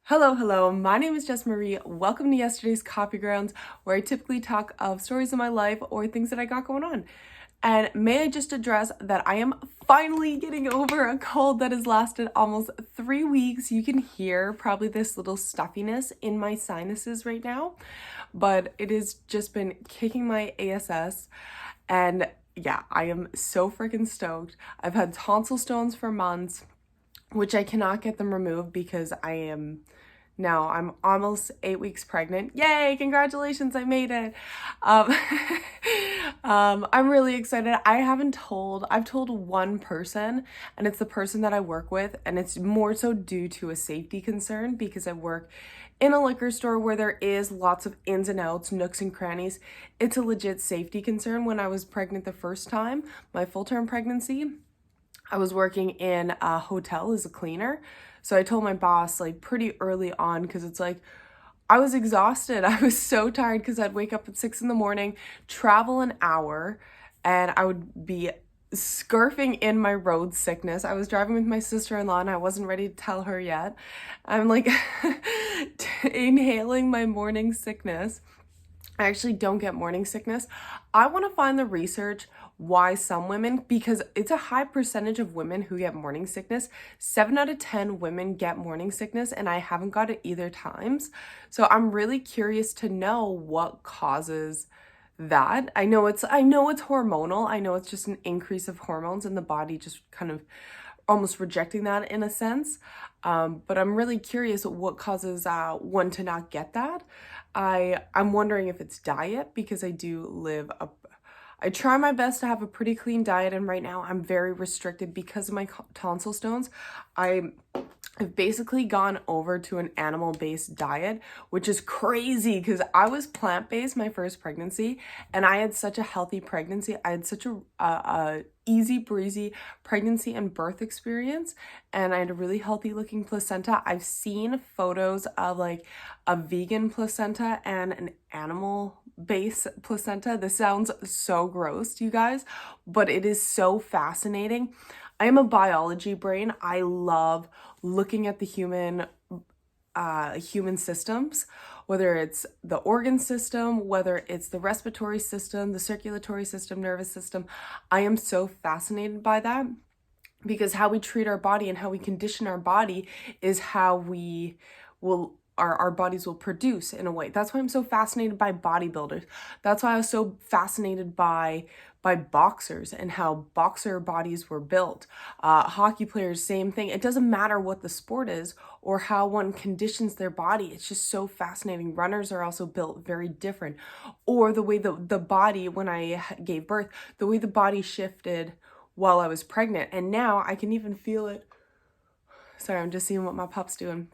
Hello, my name is Jess Marie. Welcome to yesterday's Coffee Grounds, where I typically talk of stories of my life or things that I got going on. And may I just address that I am finally getting over a cold that has lasted almost 3 weeks. You can hear probably this little stuffiness in my sinuses right now, but it has just been kicking my ASS. And yeah, I am so freaking stoked. I've had tonsil stones for months, which I cannot get them removed because I'm almost 8 weeks pregnant. Yay, congratulations, I made it. Um, I'm really excited. I've told one person, and it's the person that I work with, and it's more so due to a safety concern because I work in a liquor store where there is lots of ins and outs, nooks and crannies. It's a legit safety concern. When I was pregnant the first time, my full-term pregnancy, I was working in a hotel as a cleaner. So I told my boss like pretty early on because it's like I was exhausted. I was so tired because I'd wake up at 6 in the morning, travel an hour, and I would be scarfing in my road sickness. I was driving with my sister-in-law and I wasn't ready to tell her yet. I'm like inhaling my morning sickness. I actually don't get morning sickness. I want to find the research why some women, because it's a high percentage of women who get morning sickness. 7 out of 10 women get morning sickness, and I haven't got it either times. So I'm really curious to know what causes that. I know it's hormonal. I know it's just an increase of hormones in the body, just kind of almost rejecting that in a sense. But I'm really curious what causes one to not get that. I'm wondering if it's diet because I try my best to have a pretty clean diet, and right now I'm very restricted because of my tonsil stones. I've basically gone over to an animal-based diet, which is crazy because I was plant-based my first pregnancy and I had such a healthy pregnancy. I had such a easy breezy pregnancy and birth experience, and I had a really healthy looking placenta. I've seen photos of like a vegan placenta and an animal base placenta. This sounds so gross to you guys, but it is so fascinating. I am a biology brain. I love looking at the human systems, whether it's the organ system, whether it's the respiratory system, the circulatory system, nervous system. I am so fascinated by that because how we treat our body and how we condition our body is how our bodies will produce in a way. That's why I'm so fascinated by bodybuilders. That's why I was so fascinated by boxers and how boxer bodies were built. Hockey players, same thing. It doesn't matter what the sport is or how one conditions their body. It's just so fascinating. Runners are also built very different. Or the way the body, when I gave birth, the way the body shifted while I was pregnant. And now I can even feel it. Sorry, I'm just seeing what my pup's doing.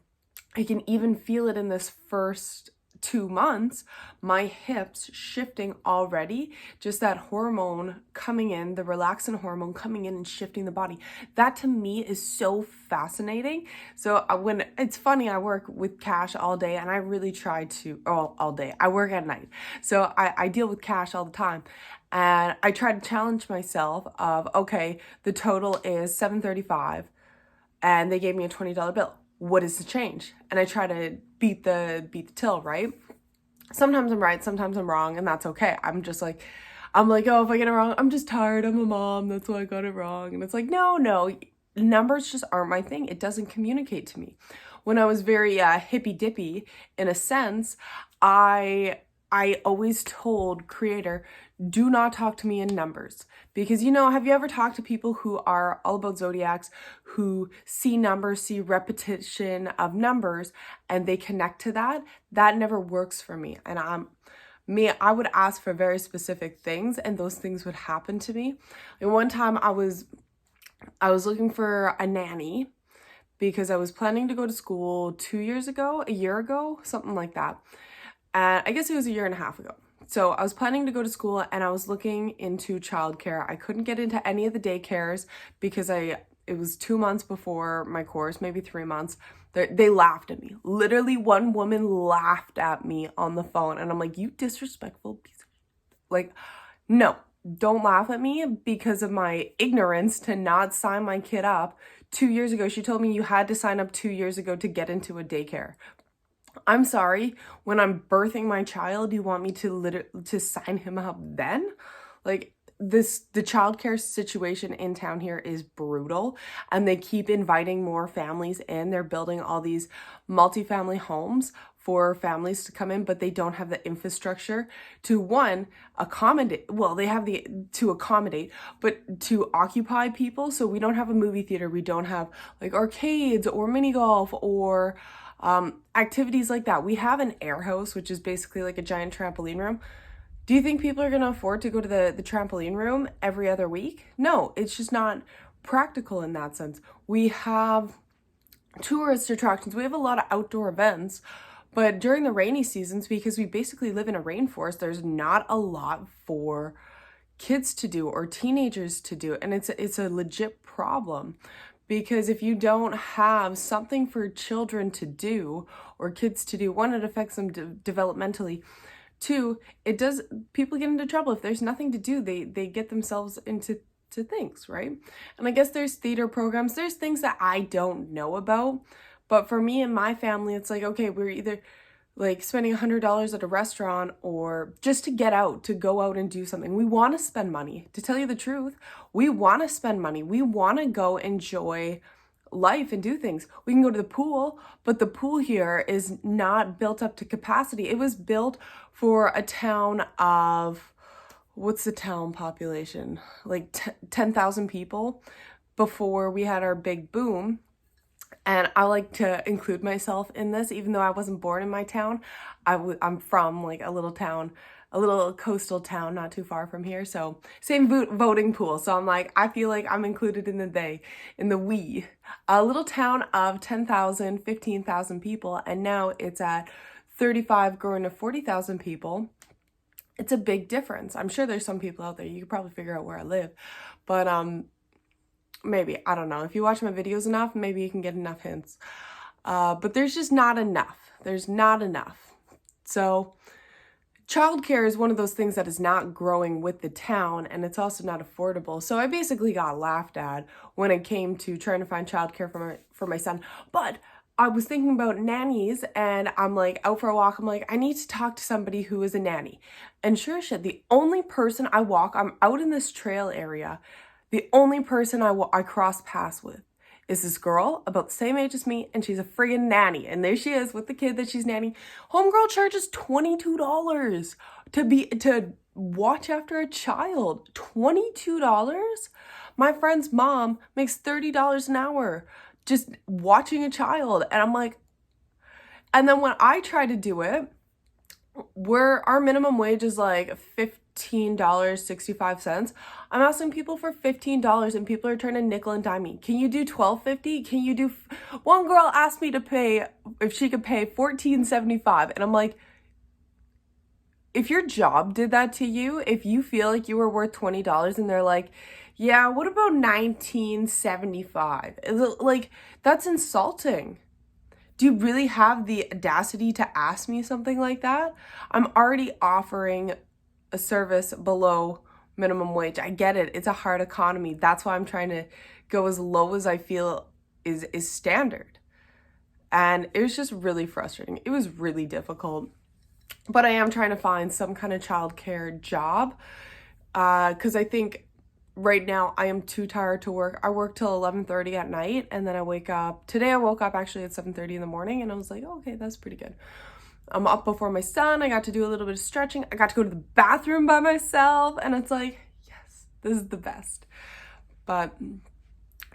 I can even feel it in this first 2 months, my hips shifting already, just that hormone coming in, the relaxin hormone coming in and shifting the body. That to me is so fascinating. So when it's funny, I work with Cash all day and I really try to, all day, I work at night. So I deal with Cash all the time. And I try to challenge myself of, okay, the total is $735 and they gave me a $20 bill. What is the change? And I try to beat the till, right? Sometimes I'm right, sometimes I'm wrong, and that's okay. I'm like, oh, if I get it wrong, I'm just tired. I'm a mom. That's why I got it wrong. And it's like, no, numbers just aren't my thing. It doesn't communicate to me. When I was very hippy dippy, in a sense, I always told Creator, do not talk to me in numbers. Because, have you ever talked to people who are all about zodiacs, who see numbers, see repetition of numbers, and they connect to that? That never works for me. And I would ask for very specific things, and those things would happen to me. And one time I was looking for a nanny because I was planning to go to school a year ago, something like that. And I guess it was a year and a half ago. So I was planning to go to school and I was looking into childcare. I couldn't get into any of the daycares because it was 2 months before my course, maybe 3 months. They laughed at me. Literally, one woman laughed at me on the phone. And I'm like, you disrespectful piece of... Like, no, don't laugh at me because of my ignorance to not sign my kid up 2 years ago. She told me you had to sign up 2 years ago to get into a daycare. I'm sorry, when I'm birthing my child, you want me to sign him up then? Like, the childcare situation in town here is brutal, and they keep inviting more families in. They're building all these multifamily homes for families to come in, but they don't have the infrastructure to, one, accommodate, well, they have to accommodate, but to occupy people. So we don't have a movie theater, we don't have like arcades or mini golf or activities like that. We have an air house, which is basically like a giant trampoline room. Do you think people are going to afford to go to the trampoline room every other week? No, it's just not practical in that sense. We have tourist attractions. We have a lot of outdoor events, but during the rainy seasons, because we basically live in a rainforest, there's not a lot for kids to do or teenagers to do. And it's a legit problem, because if you don't have something for children to do or kids to do, one, it affects them developmentally. Two, people get into trouble. If there's nothing to do, they get themselves into things, right? And I guess there's theater programs, there's things that I don't know about. But for me and my family, it's like, okay, we're either like spending $100 at a restaurant or just to get out, to go out and do something. We want to spend money. To tell you the truth, we want to spend money. We want to go enjoy life and do things. We can go to the pool, but the pool here is not built up to capacity. It was built for a town of, what's the town population? Like 10,000 people before we had our big boom. And I like to include myself in this, even though I wasn't born in my town. I'm from like a little town, a little coastal town not too far from here. So same voting pool. So I'm like, I feel like I'm included in the we. A little town of 10,000, 15,000 people. And now it's at 35 growing to 40,000 people. It's a big difference. I'm sure there's some people out there, you could probably figure out where I live. But maybe, I don't know. If you watch my videos enough, maybe you can get enough hints. But there's just not enough. There's not enough. So childcare is one of those things that is not growing with the town, and it's also not affordable. So I basically got laughed at when it came to trying to find childcare for my son. But I was thinking about nannies, and I'm like out for a walk. I'm like, I need to talk to somebody who is a nanny. And sure as shit, the only person I'm out in this trail area, the only person I cross paths with is this girl about the same age as me, and she's a friggin' nanny. And there she is with the kid that she's nanny. Homegirl charges $22 to watch after a child. $22? My friend's mom makes $30 an hour just watching a child. And I'm like, and then when I try to do it, our minimum wage is like $15.65. I'm asking people for $15 and people are trying to nickel and dime me. Can you do $12.50? Can you do, one girl asked me to pay, if she could pay $14.75. And I'm like, if your job did that to you, if you feel like you were worth $20 and they're like, yeah, what about $19.75? Like, that's insulting. Do you really have the audacity to ask me something like that? I'm already offering a service below minimum wage. I get it. It's a hard economy. That's why I'm trying to go as low as I feel is standard. And it was just really frustrating. It was really difficult. But I am trying to find some kind of childcare job because I think right now I am too tired to work. I work till 11:30 at night, and then I wake up. Today I woke up actually at 7:30 in the morning, and I was like, oh, okay, that's pretty good. I'm up before my son. I got to do a little bit of stretching. I got to go to the bathroom by myself, and it's like, yes, this is the best. But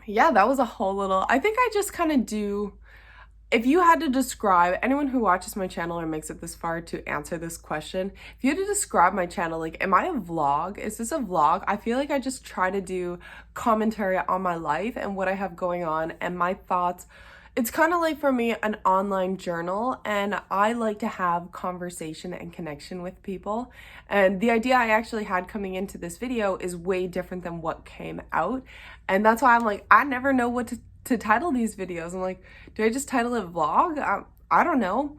yeah, that was a whole little, I think I just kind of do, if you had to describe, anyone who watches my channel or makes it this far to answer this question, if you had to describe my channel, like, am I a vlog? Is this a vlog? I feel like I just try to do commentary on my life and what I have going on and my thoughts. It's kind of like, for me, an online journal, and I like to have conversation and connection with people. And the idea I actually had coming into this video is way different than what came out. And that's why I'm like, I never know what to title these videos. I'm like, do I just title it vlog? I don't know.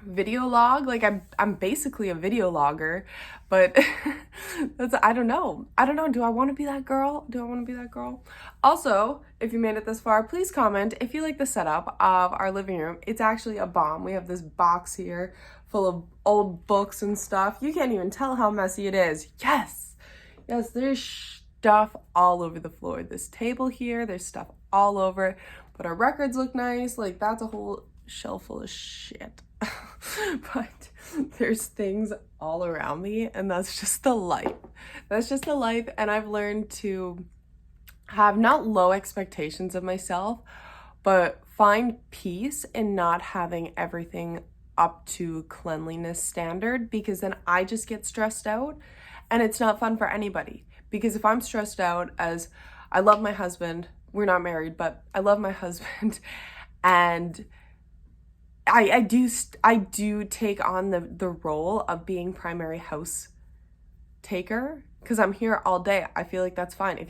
video log. Like I'm basically a video logger, but that's, I don't know. Do I want to be that girl? Also, if you made it this far, please comment if you like the setup of our living room. It's actually a bomb. We have this box here full of old books and stuff. You can't even tell how messy it is. Yes, there's stuff all over the floor. This table here, there's stuff all over, but our records look nice. Like, that's a whole shelf full of shit. But there's things all around me, and that's just the life. And I've learned to have not low expectations of myself, but find peace in not having everything up to cleanliness standard, because then I just get stressed out, and it's not fun for anybody. Because if I'm stressed out, as I love my husband, we're not married, but I love my husband, and I do take on the role of being primary house taker, because I'm here all day. I feel like that's fine.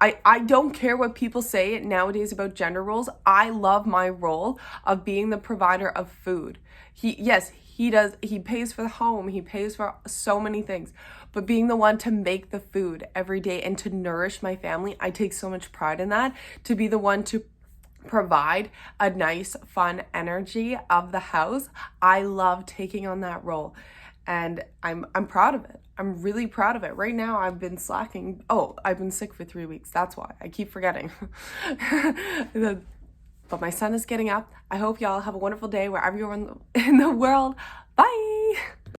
I don't care what people say nowadays about gender roles. I love my role of being the provider of food. He pays for the home, he pays for so many things, but being the one to make the food every day and to nourish my family, I take so much pride in that. To be the one to provide a nice, fun energy of the house, I love taking on that role, and I'm proud of it. I'm really proud of it. Right now, I've been slacking. Oh, I've been sick for 3 weeks. That's why I keep forgetting. But my son is getting up. I hope y'all have a wonderful day wherever you're in the world. Bye.